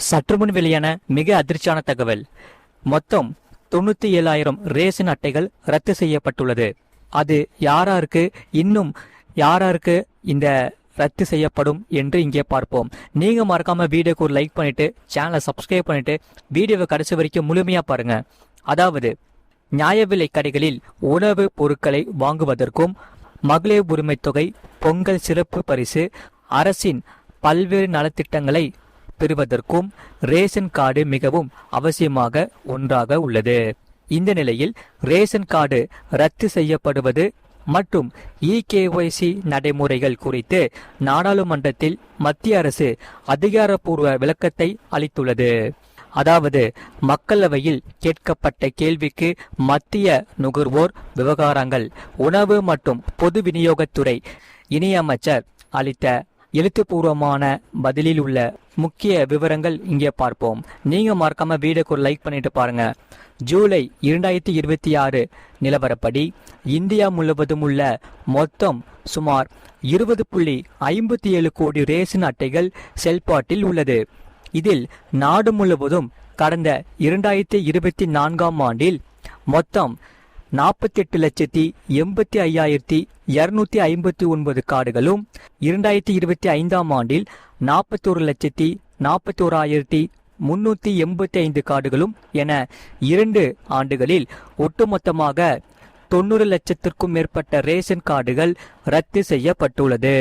சற்றுமுன் வெளியான மிக அதிர்ச்சியான தகவல். மொத்தம் 97,000 ரேஷன் அட்டைகள் ரத்து செய்யப்பட்டுள்ளது. அது யாராருக்கு இன்னும் யாராருக்கு இந்த ரத்து செய்யப்படும் என்று இங்கே பார்ப்போம். நீங்க மறக்காம வீடியோக்கு ஒரு லைக் பண்ணிட்டு சேனலை சப்ஸ்கிரைப் பண்ணிட்டு வீடியோவை கடைசி வரைக்கும் முழுமையா பாருங்க. அதாவது நியாய விலை கடைகளில் உணவு பொருட்களை வாங்குவதற்கும், மகளிர் உரிமை தொகை, பொங்கல் சிறப்பு பரிசு, அரசின் பல்வேறு நலத்திட்டங்களை பெறுவதற்கும் ரேஷன் கார்டு மிகவும் அவசியமாக ஒன்றாக உள்ளது. இந்த நிலையில் ரேஷன் கார்டு ரத்து செய்யப்படுவது மற்றும் இகேஒய்சி நடைமுறைகள் குறித்து நாடாளுமன்றத்தில் மத்திய அரசு அதிகாரப்பூர்வ விளக்கத்தை அளித்துள்ளது. அதாவது மக்களவையில் கேட்கப்பட்ட கேள்விக்கு மத்திய நுகர்வோர் விவகாரங்கள், உணவு மற்றும் பொது விநியோகத்துறை இணையமைச்சர் அளித்த எழுத்துப்பூர்வமான பதிலில் உள்ள முக்கிய விவரங்கள் இங்கே பார்ப்போம். நீங்க மறக்காம வீடியோக்கு ஒரு லைக் பண்ணிட்டு பாருங்க. ஜூலை 2026 நிலவரப்படி இந்தியா முழுவதும் உள்ள மொத்தம் சுமார் 20.57 கோடி ரேஷன் அட்டைகள் செயல்பாட்டில் உள்ளது. இதில் நாடு முழுவதும் கடந்த 2024ஆம் ஆண்டில் மொத்தம் 48,85,259 கார்டுகளும், 2025ஆம் ஆண்டில் 41,41,385 கார்டுகளும் என 2 ஆண்டுகளில் ஒட்டுமொத்தமாக 90 லட்சத்திற்கும் மேற்பட்ட ரேஷன் கார்டுகள் ரத்து செய்யப்பட்டுள்ளது.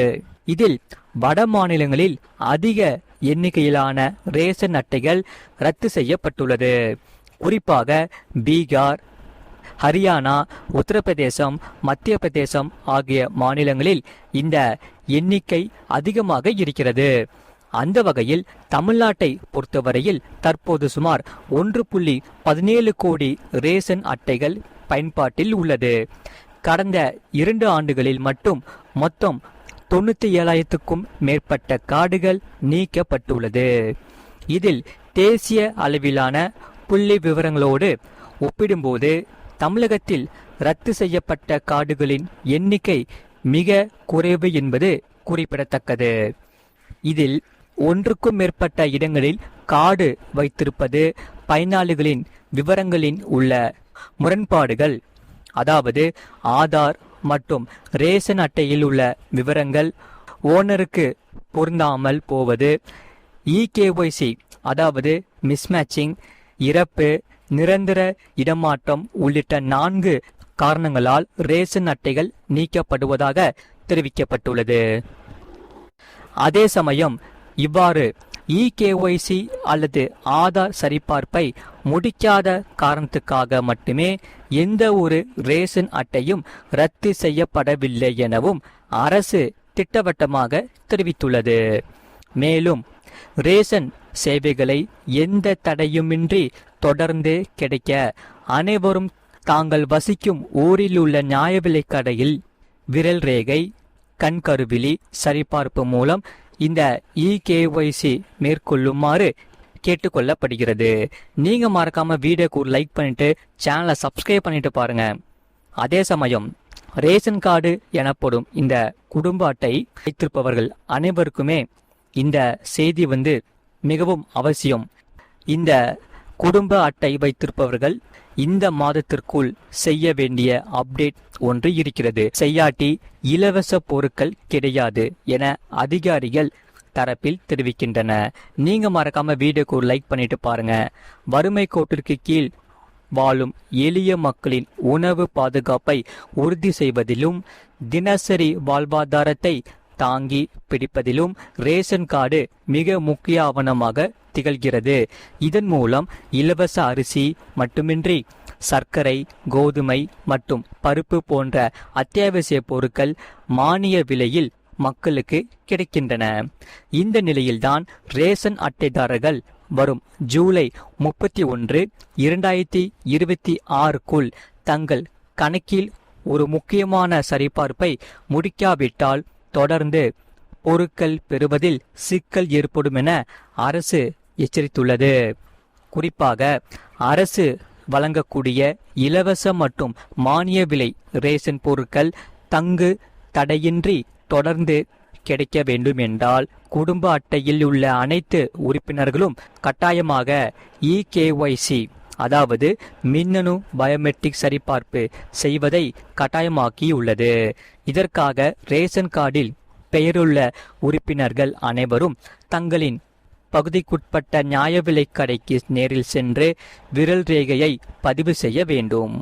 இதில் வட மாநிலங்களில் அதிக எண்ணிக்கையிலான ரேஷன் அட்டைகள் ரத்து செய்யப்பட்டுள்ளது. குறிப்பாக பீகார், ஹரியானா, உத்தரப்பிரதேசம், மத்திய பிரதேசம் ஆகிய மாநிலங்களில் இந்த எண்ணிக்கை அதிகமாக இருக்கிறது. அந்த வகையில் தமிழ்நாட்டை பொறுத்தவரையில் தற்போது சுமார் 1.17 கோடி ரேஷன் அட்டைகள் பயன்பாட்டில் உள்ளது. கடந்த 2 ஆண்டுகளில் மட்டும் மொத்தம் 97,000க்கும் மேற்பட்ட கார்டுகள் நீக்கப்பட்டுள்ளது. இதில் தேசிய அளவிலான புள்ளி விவரங்களோடு ஒப்பிடும்போது தமிழகத்தில் ரத்து செய்யப்பட்ட கார்டுகளின் எண்ணிக்கை மிக குறைவு என்பது குறிப்பிடத்தக்கது. இதில் ஒன்றுக்கும் மேற்பட்ட இடங்களில் கார்டு வைத்திருப்பது, பயனாளிகளின் விவரங்களின் உள்ள முரண்பாடுகள், அதாவது ஆதார் மற்றும் ரேஷன் அட்டையில் உள்ள விவரங்கள் ஓனருக்கு பொருந்தாமல் போவது, இகேஒய்சி அதாவது மிஸ்மேட்சிங், இறப்பு, நிரந்தர இடமாற்றம் உள்ளிட்ட 4 காரணங்களால் ரேஷன் அட்டைகள் நீக்கப்படுவதாக தெரிவிக்கப்பட்டுள்ளது. அதே சமயம் இவ்வாறு இகேஒய்சி அல்லது ஆதார் சரிபார்ப்பை முடிக்காத காரணத்துக்காக மட்டுமே எந்த ஒரு ரேஷன் அட்டையும் ரத்து செய்யப்படவில்லை எனவும் அரசு திட்டவட்டமாக தெரிவித்துள்ளது. மேலும் ரேஷன் சேவைகளை எந்த தடையுமின்றி தொடர்ந்து கிடைக்க அனைவரும் தாங்கள் வசிக்கும் ஊரில் உள்ள நியாய விலை கடையில் விரல் ரேகை, கண்கருவிழி சரிபார்ப்பு மூலம் இந்த இகேஒய்சி மேற்கொள்ளுமாறு கேட்டுக்கொள்ளப்படுகிறது. நீங்க மறக்காம வீடியோக்கு ஒரு லைக் பண்ணிட்டு சேனலை சப்ஸ்கிரைப் பண்ணிட்டு பாருங்க. அதே சமயம் ரேஷன் கார்டு எனப்படும் இந்த குடும்ப அட்டை வைத்திருப்பவர்கள் அனைவருக்குமே இந்த செய்தி மிகவும் அவசியம். இந்த குடும்ப அட்டை வைத்திருப்பவர்கள் இந்த மாதத்திற்குள் செய்ய வேண்டிய அப்டேட் ஒன்று இருக்கிறது. செய்யாட்டி இலவச பொருட்கள் கிடையாது என அதிகாரிகள் தரப்பில் தெரிவிக்கின்றன. நீங்க மறக்காம வீடியோக்கு ஒரு லைக் பண்ணிட்டு பாருங்க. வறுமை கோட்டிற்கு கீழ் வாழும் எளிய மக்களின் உணவு பாதுகாப்பை உறுதி செய்வதிலும், தினசரி வாழ்வாதாரத்தை தாங்கி பிடிப்பதிலும் ரேஷன் கார்டு மிக முக்கிய ஆவணமாக திகழ்கிறது. இதன் மூலம் இலவச அரிசி மட்டுமின்றி சர்க்கரை, கோதுமை மற்றும் பருப்பு போன்ற அத்தியாவசிய பொருட்கள் மானிய விலையில் மக்களுக்கு கிடைக்கின்றன. இந்த நிலையில்தான் ரேஷன் அட்டைதாரர்கள் வரும் ஜூலை 31, 2026க்குள் தங்கள் கணக்கில் ஒரு முக்கியமான சரிபார்ப்பை முடிக்காவிட்டால் தொடர்ந்து பொருட்கள் பெறுவதில் சிக்கல் ஏற்படும் என அரசு எச்சரித்துள்ளது. குறிப்பாக அரசு வழங்கக்கூடிய இலவச மற்றும் மானிய விலை ரேஷன் பொருட்கள் தங்கு தடையின்றி தொடர்ந்து கிடைக்க வேண்டும் என்றால் குடும்ப அட்டையில் உள்ள அனைத்து உறுப்பினர்களும் கட்டாயமாக இகேஒய்சி அதாவது மின்னணு பயோமெட்ரிக் சரிபார்ப்பு செய்வதை கட்டாயமாக்கியுள்ளது. இதற்காக ரேஷன் கார்டில் பெயருள்ள உறுப்பினர்கள் அனைவரும் தங்களின் பகுதிக்குட்பட்ட நியாய விலைக் கடைக்கு நேரில் சென்று விரல் ரேகையை பதிவு செய்ய வேண்டும்.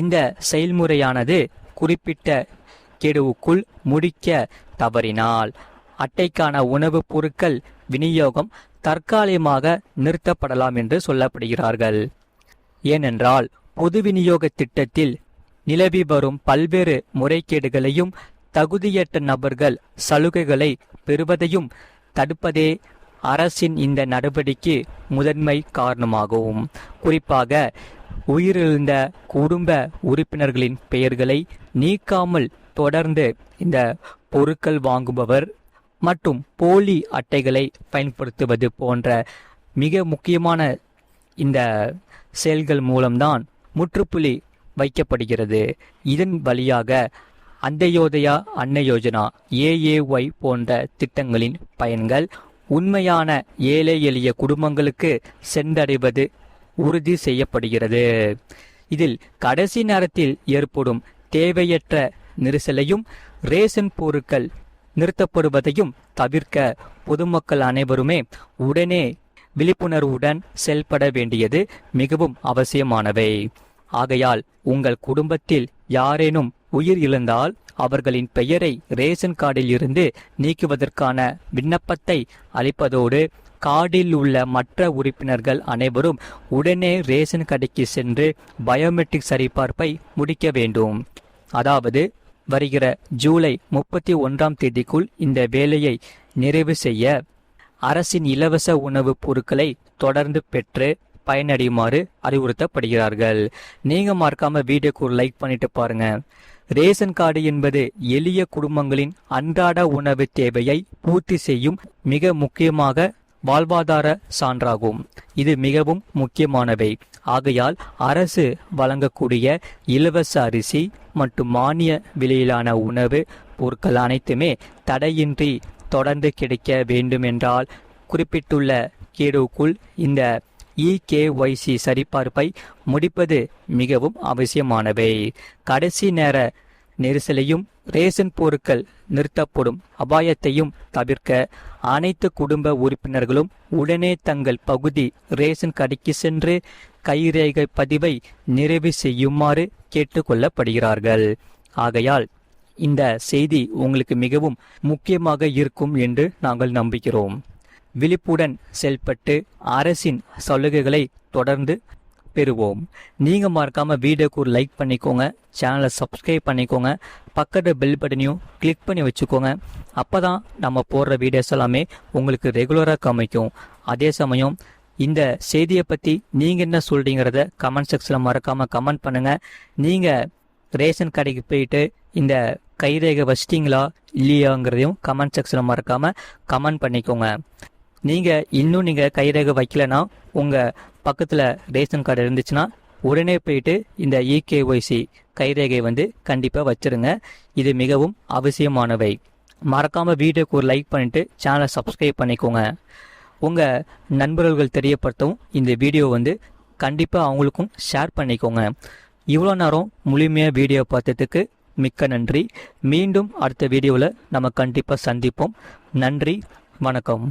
இந்த செயல்முறையானது குறிப்பிட்ட கெடுவுக்குள் முடிக்க தவறினால் அட்டைக்கான உணவுப் பொருட்கள் விநியோகம் தற்காலிகமாக நிறுத்தப்படலாம் என்று சொல்லப்படுகிறார்கள். ஏனென்றால் பொது விநியோக திட்டத்தில் நிலவி வரும் பல்வேறு முறைகேடுகளையும் தகுதியற்ற நபர்கள் சலுகைகளை பெறுவதையும் தடுப்பதே அரசின் இந்த நடவடிக்கை முதன்மை காரணமாகும். குறிப்பாக உயிரிழந்த குடும்ப உறுப்பினர்களின் பெயர்களை நீக்காமல் தொடர்ந்து இந்த பொருட்கள் வாங்குபவர் மற்றும் போலி அட்டைகளை பயன்படுத்துவது போன்ற மிக முக்கியமான இந்த செயல்கள் மூலம்தான் முற்றுப்புள்ளி வைக்கப்படுகிறது. இதன் வழியாக அந்தயோதயா அன்ன யோஜனா AAY போன்ற திட்டங்களின் பயன்கள் உண்மையான ஏழை எளிய குடும்பங்களுக்கு சென்றடைவது உறுதி செய்யப்படுகிறது. இதில் கடைசி நேரத்தில் ஏற்படும் தேவையற்ற நெரிசலையும் ரேஷன் பொருட்கள் நிறுத்தப்படுவதையும் தவிர்க்க பொதுமக்கள் அனைவருமே உடனே விழிப்புணர்வுடன் செயல்பட வேண்டியது மிகவும் அவசியமானவை. ஆகையால் உங்கள் குடும்பத்தில் யாரேனும் உயிர் இழந்தால் அவர்களின் பெயரை ரேஷன் கார்டில் இருந்து நீக்குவதற்கான விண்ணப்பத்தை அளிப்பதோடு கார்டில் உள்ள மற்ற உறுப்பினர்கள் அனைவரும் உடனே ரேஷன் கடைக்கு சென்று பயோமெட்ரிக் சரிபார்ப்பை முடிக்க வேண்டும். அதாவது வருகிற ஜூலை 31ஆம் தேதிக்குள் இந்த வேலையை நிறைவு செய்ய அரசின் இலவச உணவுப் பொருட்களை தொடர்ந்து பெற்று பயனடையுமாறு அறிவுறுத்தப்படுகிறார்கள். நீங்க மறக்காம வீடியோக்கு ஒரு லைக் பண்ணிட்டு பாருங்க. ரேஷன் கார்டு என்பது எளிய குடும்பங்களின் அன்றாட உணவு தேவையை பூர்த்தி செய்யும் மிக முக்கியமாக வாழ்வாதார சான்றாகும். இது மிகவும் முக்கியமானவை. ஆகையால் அரசு வழங்கக்கூடிய இலவச அரிசி மற்றும் மானிய விலையிலான உணவு பொருட்கள் அனைத்துமே தடையின்றி தொடர்ந்து கிடைக்க வேண்டுமென்றால் குறிப்பிட்டுள்ள கேடுக்குள் இந்த இகேஒய்சி சரிபார்ப்பை முடிப்பது மிகவும் அவசியமானவை. கடைசி நேர நெரிசலையும் ரேஷன் பொருட்கள் நிறுத்தப்படும் அபாயத்தையும் தவிர்க்க அனைத்து குடும்ப உறுப்பினர்களும் உடனே தங்கள் பகுதி ரேஷன் கடைக்கு சென்று கைரேகை பதிவை நிறைவு செய்யுமாறு கேட்டுக்கொள்ளப்படுகிறார்கள். ஆகையால் இந்த செய்தி உங்களுக்கு மிகவும் முக்கியமாக இருக்கும் என்று நாங்கள் நம்புகிறோம். விழிப்புடன் செயல்பட்டு அரசின் சலுகைகளை தொடர்ந்து பெறுவோம். நீங்க மறக்காம வீடியோக்கு ஒரு லைக் பண்ணிக்கோங்க, சேனலை சப்ஸ்கிரைப் பண்ணிக்கோங்க, பக்கத்து பெல் பட்டனையும் கிளிக் பண்ணி வச்சுக்கோங்க. அப்பதான் நம்ம போடுற வீடியோஸ் எல்லாமே உங்களுக்கு ரெகுலராக காமிக்கும். அதே சமயம் இந்த செய்தியை பற்றி நீங்கள் என்ன சொல்கிறீங்கிறத கமெண்ட் செக்ஷனில் மறக்காமல் கமெண்ட் பண்ணுங்கள். நீங்கள் ரேஷன் கடைக்கு போயிட்டு இந்த கைரேகை வச்சிட்டிங்களா இல்லையாங்கிறதையும் கமெண்ட் செக்ஷனில் மறக்காமல் கமெண்ட் பண்ணிக்கோங்க. நீங்கள் கைரேகை வைக்கலைன்னா உங்கள் பக்கத்தில் ரேஷன் கார்டு இருந்துச்சுன்னா உடனே போயிட்டு இந்த இகேஒய்சி கைரேகை கண்டிப்பாக வச்சிருங்க. இது மிகவும் அவசியமானவை. மறக்காமல் வீடியோக்கு ஒரு லைக் பண்ணிவிட்டு சேனலை சப்ஸ்கிரைப் பண்ணிக்கோங்க. உங்கள் நண்பர்கள் தெரியப்படுத்தவும் இந்த வீடியோ கண்டிப்பாக அவங்களுக்கும் ஷேர் பண்ணிக்கோங்க. இவ்வளோ நேரம் முழுமையாக வீடியோ பார்த்ததுக்கு மிக்க நன்றி. மீண்டும் அடுத்த வீடியோவில் நம்ம கண்டிப்பாக சந்திப்போம். நன்றி, வணக்கம்.